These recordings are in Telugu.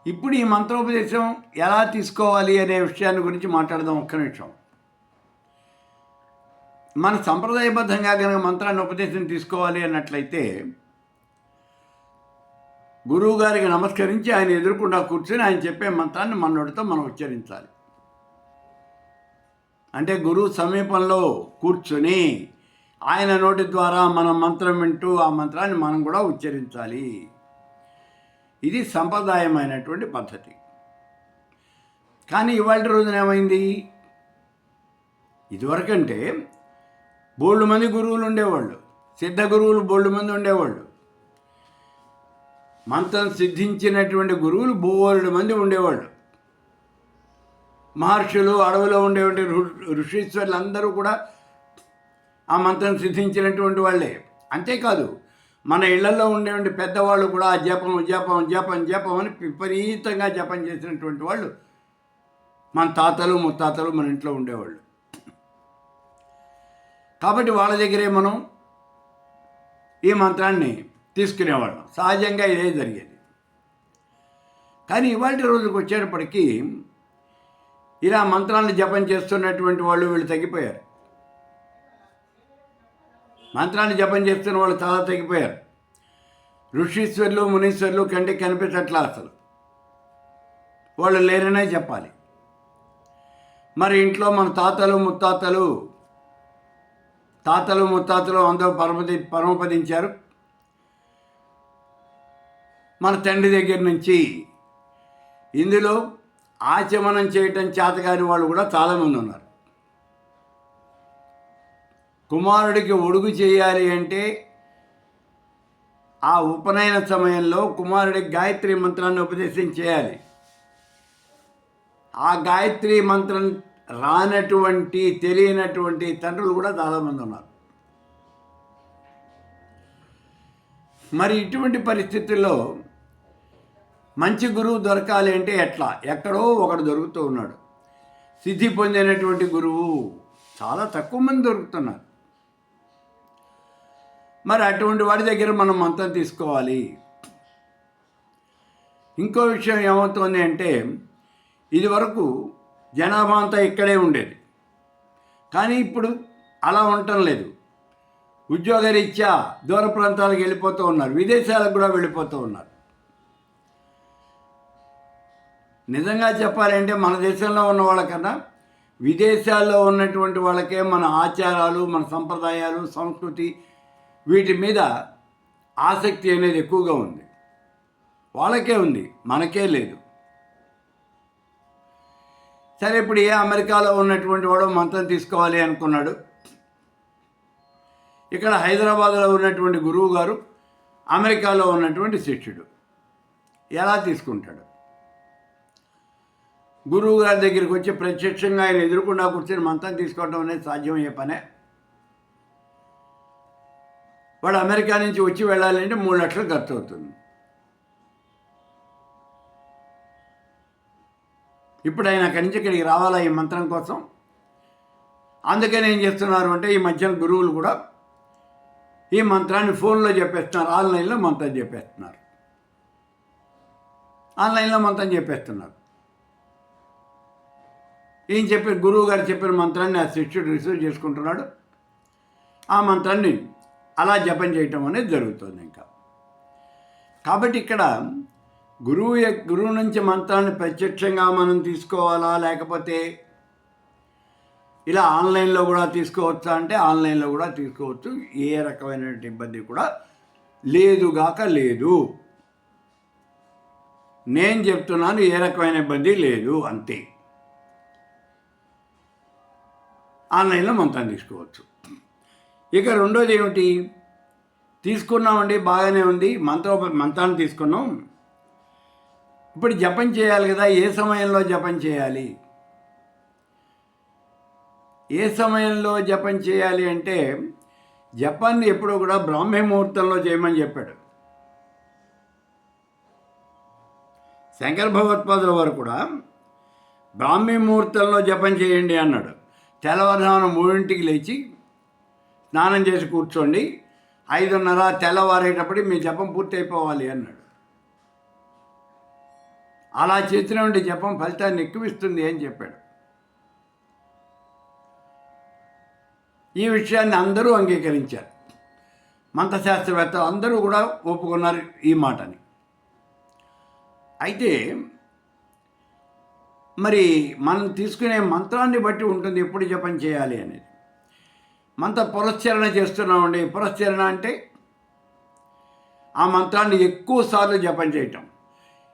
ఇప్పుడు ఈ మంత్రోపదేశం ఎలా తీసుకోవాలి అనే విషయాన్ని గురించి మాట్లాడదాం ఒక్క నిమిషం. మన సంప్రదాయబద్ధంగా కనుక మంత్రాన్ని ఉపదేశం తీసుకోవాలి అన్నట్లయితే గురువు గారికి నమస్కరించి ఆయన ఎదురుకుండా కూర్చొని ఆయన చెప్పే మంత్రాన్ని మన నోటితో మనం ఉచ్చరించాలి. అంటే గురువు సమీపంలో కూర్చొని ఆయన నోటి ద్వారా మనం మంత్రం వింటూ ఆ మంత్రాన్ని మనం కూడా ఉచ్చరించాలి. ఇది సంప్రదాయమైనటువంటి పద్ధతి. కానీ ఇవాళ రోజున ఏమైంది, ఇదివరకంటే బోల్డు మంది గురువులు ఉండేవాళ్ళు, సిద్ధ గురువులు బోల్డు మంది ఉండేవాళ్ళు, మంత్రం సిద్ధించినటువంటి గురువులు బోల్డు మంది ఉండేవాళ్ళు. మహర్షులు, అడవిలో ఉండేటువంటి ఋషీశ్వరులు అందరూ కూడా ఆ మంత్రం సిద్ధించినటువంటి వాళ్ళే. అంతేకాదు మన ఇళ్లలో ఉండేటువంటి పెద్దవాళ్ళు కూడా జపం జపం జపం జపం అని విపరీతంగా జపం చేసినటువంటి వాళ్ళు మన తాతలు ముత్తాతలు మన ఇంట్లో ఉండేవాళ్ళు. కాబట్టి వాళ్ళ దగ్గరే మనం ఈ మంత్రాన్ని తీసుకునేవాళ్ళం. సహజంగా ఇదే జరిగేది. కానీ ఇవాళ రోజుకి వచ్చేటప్పటికీ ఇలా మంత్రాన్ని జపం చేస్తున్నటువంటి వాళ్ళు వీళ్ళు తగ్గిపోయారు. మంత్రాన్ని జపం చేస్తున్న వాళ్ళు చాలా తగ్గిపోయారు. ఋషీశ్వరులు, మునీశ్వరులు కంటికి కనిపించట్లా, అసలు వాళ్ళు లేరనే చెప్పాలి. మరి ఇంట్లో మన తాతలు ముత్తాతలు అందరూ పరమపదించారు. మన తండ్రి దగ్గర నుంచి ఇందులో ఆచమనం చేయటం చేతకాని వాళ్ళు కూడా చాలామంది ఉన్నారు. కుమారుడికి ఒడుగు చేయాలి అంటే ఆ ఉపనయన సమయంలో కుమారుడికి గాయత్రి మంత్రాన్ని ఉపదేశం చేయాలి. ఆ గాయత్రి మంత్రం రానటువంటి, తెలియనటువంటి తండ్రులు కూడా చాలామంది ఉన్నారు. మరి ఇటువంటి పరిస్థితుల్లో మంచి గురువు దొరకాలి అంటే ఎట్లా? ఎక్కడో ఒకడు దొరుకుతూ ఉన్నాడు. సిద్ధి పొందినటువంటి గురువు చాలా తక్కువ మంది దొరుకుతున్నారు. మరి అటువంటి వాడి దగ్గర మనం మంత్రం తీసుకోవాలి. ఇంకో విషయం ఏమవుతుంది అంటే, ఇదివరకు జనాభా అంతా ఇక్కడే ఉండేది, కానీ ఇప్పుడు అలా ఉండటం లేదు. ఉద్యోగరీత్యా దూర ప్రాంతాలకు వెళ్ళిపోతూ ఉన్నారు, విదేశాలకు కూడా వెళ్ళిపోతూ ఉన్నారు. నిజంగా చెప్పాలంటే మన దేశంలో ఉన్న వాళ్ళకన్నా విదేశాల్లో ఉన్నటువంటి వాళ్ళకే మన ఆచారాలు, మన సంప్రదాయాలు, సంస్కృతి వీటి మీద ఆసక్తి అనేది ఎక్కువగా ఉంది. వాళ్ళకే ఉంది, మనకే లేదు. సరే, ఇప్పుడు ఏ అమెరికాలో ఉన్నటువంటి వాడు మంత్రం తీసుకోవాలి అనుకున్నాడు. ఇక్కడ హైదరాబాద్లో ఉన్నటువంటి గురువు గారు అమెరికాలో ఉన్నటువంటి శిష్యుడు ఎలా తీసుకుంటాడు? గురువు గారి దగ్గరికి వచ్చి ప్రత్యక్షంగా ఆయన ఎదురుకుండా కూర్చొని మంత్రం తీసుకోవడం అనేది సాధ్యమయ్యే పనే? వాడు అమెరికా నుంచి వచ్చి వెళ్ళాలంటే 3 లక్షలు ఖర్చు అవుతుంది. ఇప్పుడు ఆయన అక్కడి నుంచి ఇక్కడికి రావాలా ఈ మంత్రం కోసం? అందుకని ఏం చేస్తున్నారు అంటే, ఈ మధ్యన గురువులు కూడా ఈ మంత్రాన్ని ఫోన్లో చెప్పేస్తున్నారు, ఆన్లైన్లో మంత్రం చెప్పేస్తున్నారు. ఏం చెప్పి గురువు గారు చెప్పిన మంత్రాన్ని ఆ శిష్యుడు రిసీవ్ చేసుకుంటున్నాడు. ఆ మంత్రాన్ని అలా జపం చేయటం అనేది జరుగుతుంది. ఇంకా కాబట్టి ఇక్కడ గురువు నుంచి మంత్రాన్ని ప్రత్యక్షంగా మనం తీసుకోవాలా, లేకపోతే ఇలా ఆన్లైన్లో కూడా తీసుకోవచ్చా అంటే ఆన్లైన్లో కూడా తీసుకోవచ్చు. ఏ రకమైన ఇబ్బంది కూడా లేదు. నేను చెప్తున్నాను, ఏ రకమైన ఇబ్బంది లేదు, అంతే. ఆన్లైన్లో మంత్రాన్ని తీసుకోవచ్చు. ఇక రెండోది ఏమిటి? తీసుకున్నామండి, బాగానే ఉంది, మంత్రాన్ని తీసుకున్నాం, ఇప్పుడు జపం చేయాలి కదా. ఏ సమయంలో జపం చేయాలి? ఏ సమయంలో జపం చేయాలి అంటే, జపాన్ని ఎప్పుడూ కూడా బ్రాహ్మీ ముహూర్తంలో చేయమని చెప్పాడు. శంకర భగవత్పాదుల వారు కూడా బ్రాహ్మీ ముహూర్తంలో జపం చేయండి అన్నాడు. తెల్లవారుజామున 3ంటికి లేచి స్నానం చేసి కూర్చోండి, 5:30 తెల్లవారేటప్పటికి మీ జపం పూర్తి అయిపోవాలి అన్నాడు. అలా చేసినటువంటి జపం ఫలితాన్ని ఎక్కువిస్తుంది అని చెప్పాడు. ఈ విషయాన్ని అందరూ అంగీకరించారు. మంత్రశాస్త్రవేత్తలు అందరూ కూడా ఒప్పుకున్నారు ఈ మాటని. అయితే మరి మనం తీసుకునే మంత్రాన్ని బట్టి ఉంటుంది ఎప్పుడు జపం చేయాలి అనేది. మంత్ర పురస్చరణ చేస్తున్నామండి. పురస్చరణ అంటే ఆ మంత్రాన్ని ఎక్కువ సార్లు జపం చేయటం.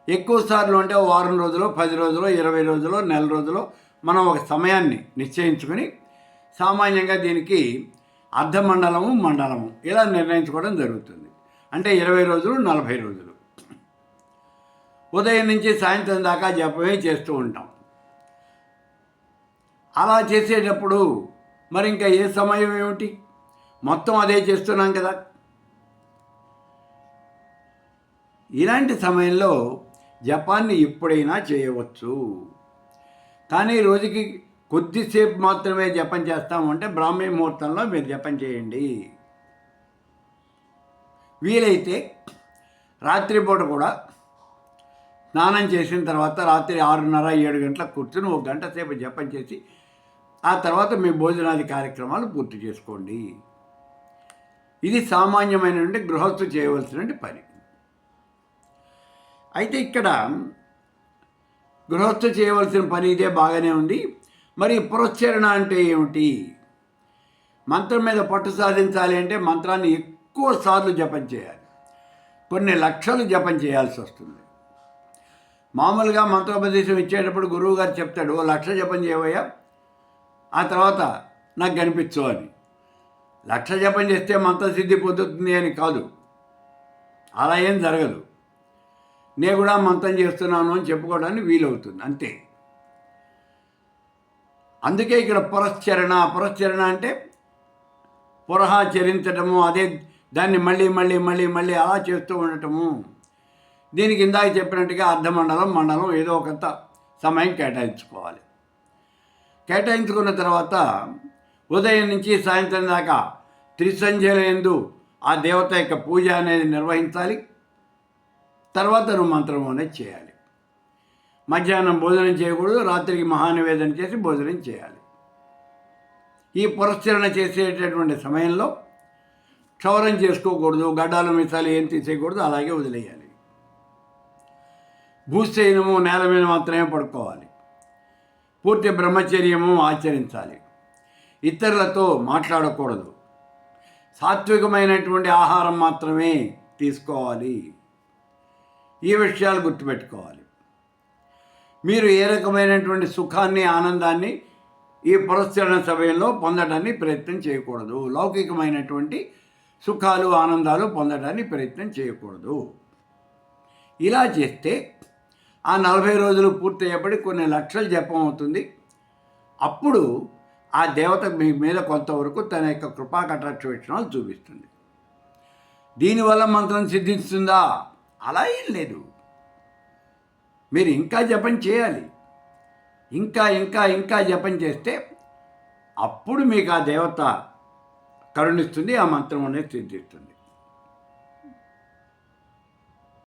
ఎక్కువ సార్లు అంటే వారం రోజులు, 10 రోజులు, 20 రోజులు, నెల రోజులు మనం ఒక సమయాన్ని నిశ్చయించుకొని సామాన్యంగా దీనికి అర్ధమండలము, మండలము ఇలా నిర్ణయించుకోవడం జరుగుతుంది. అంటే 20 రోజులు, 40 రోజులు ఉదయం నుంచి సాయంత్రం దాకా జపమే చేస్తూ ఉంటాం. అలా చేసేటప్పుడు మరి ఇంకా ఏ సమయం ఏమిటి? మొత్తం అదే చేస్తున్నాం కదా. ఇలాంటి సమయంలో జపాన్ని ఎప్పుడైనా చేయవచ్చు. కానీ రోజుకి కొద్దిసేపు మాత్రమే జపం చేస్తాము అంటే బ్రాహ్మీ ముహూర్తంలో మీరు జపం చేయండి. వీలైతే రాత్రిపూట కూడా స్నానం చేసిన తర్వాత రాత్రి 6:30, 7 గంటలకు కూర్చుని 1 గంట సేపు జపం చేసి ఆ తర్వాత మీ భోజనాది కార్యక్రమాలు పూర్తి చేసుకోండి. ఇది సామాన్యమైనటువంటి గృహస్థు చేయవలసినటువంటి పని. అయితే ఇక్కడ గృహస్థు చేయవలసిన పని ఇదే బాగానే ఉంది. మరి పురస్చరణ అంటే ఏమిటి? మంత్రం మీద పట్టు సాధించాలి అంటే మంత్రాన్ని ఎక్కువ సార్లు జపం చేయాలి. కొన్ని లక్షలు జపం చేయాల్సి వస్తుంది. మామూలుగా మంత్రోపదేశం ఇచ్చేటప్పుడు గురువు గారు చెప్తాడు, 1 లక్ష జపం చేయవయ్యా, ఆ తర్వాత నాకు కనిపించు అని. 1 లక్ష జపం చేస్తే మంత్రసిద్ధి పొందుతుంది అని కాదు, అలా ఏం జరగదు. నేను కూడా మంత్రం చేస్తున్నాను అని చెప్పుకోవడానికి వీలవుతుంది అంతే. అందుకే ఇక్కడ పురస్చరణ అంటే పురహచరించటము, అదే దాన్ని మళ్ళీ మళ్ళీ మళ్ళీ మళ్ళీ అలా చేస్తూ ఉండటము. దీనికి ఇందాక చెప్పినట్టుగా అర్ధమండలం, మండలం ఏదో ఒక సమయం కేటాయించుకోవాలి. కేటాయించుకున్న తర్వాత ఉదయం నుంచి సాయంత్రం దాకా త్రిసంధ్యల యందు ఆ దేవత యొక్క పూజ అనేది నిర్వహించాలి. తర్వాత నువ్వు మంత్రం అనేది చేయాలి. మధ్యాహ్నం భోజనం చేయకూడదు, రాత్రికి మహానివేదన చేసి భోజనం చేయాలి. ఈ పురస్చరణ చేసేటటువంటి సమయంలో క్షౌరం చేసుకోకూడదు, గడ్డాలు మిసాలు ఏం తీసేయకూడదు, అలాగే వదిలేయాలి. భూశయనము, నేల మీద మాత్రమే పడుకోవాలి. పూర్తి బ్రహ్మచర్యము ఆచరించాలి. ఇతరులతో మాట్లాడకూడదు. సాత్వికమైనటువంటి ఆహారం మాత్రమే తీసుకోవాలి. ఈ విషయాలు గుర్తుపెట్టుకోవాలి. మీరు ఏ రకమైనటువంటి సుఖాన్ని, ఆనందాన్ని ఈ పురస్చరణ సమయంలో పొందడానికి ప్రయత్నం చేయకూడదు. లౌకికమైనటువంటి సుఖాలు, ఆనందాలు పొందడానికి ప్రయత్నం చేయకూడదు. ఇలా చేస్తే ఆ 40 రోజులు పూర్తయ్యేప్పటికి కొన్ని లక్షల జపం అవుతుంది. అప్పుడు ఆ దేవత మీ మీద కొంతవరకు తన యొక్క కృపా కటాక్ష వీక్షణాలు చూపిస్తుంది. దీనివల్ల మంత్రం సిద్ధిస్తుందా? అలా ఏం లేదు. మీరు ఇంకా జపం చేయాలి. ఇంకా ఇంకా ఇంకా జపం చేస్తే అప్పుడు మీకు ఆ దేవత కరుణిస్తుంది, ఆ మంత్రం అనేది సిద్ధిస్తుంది.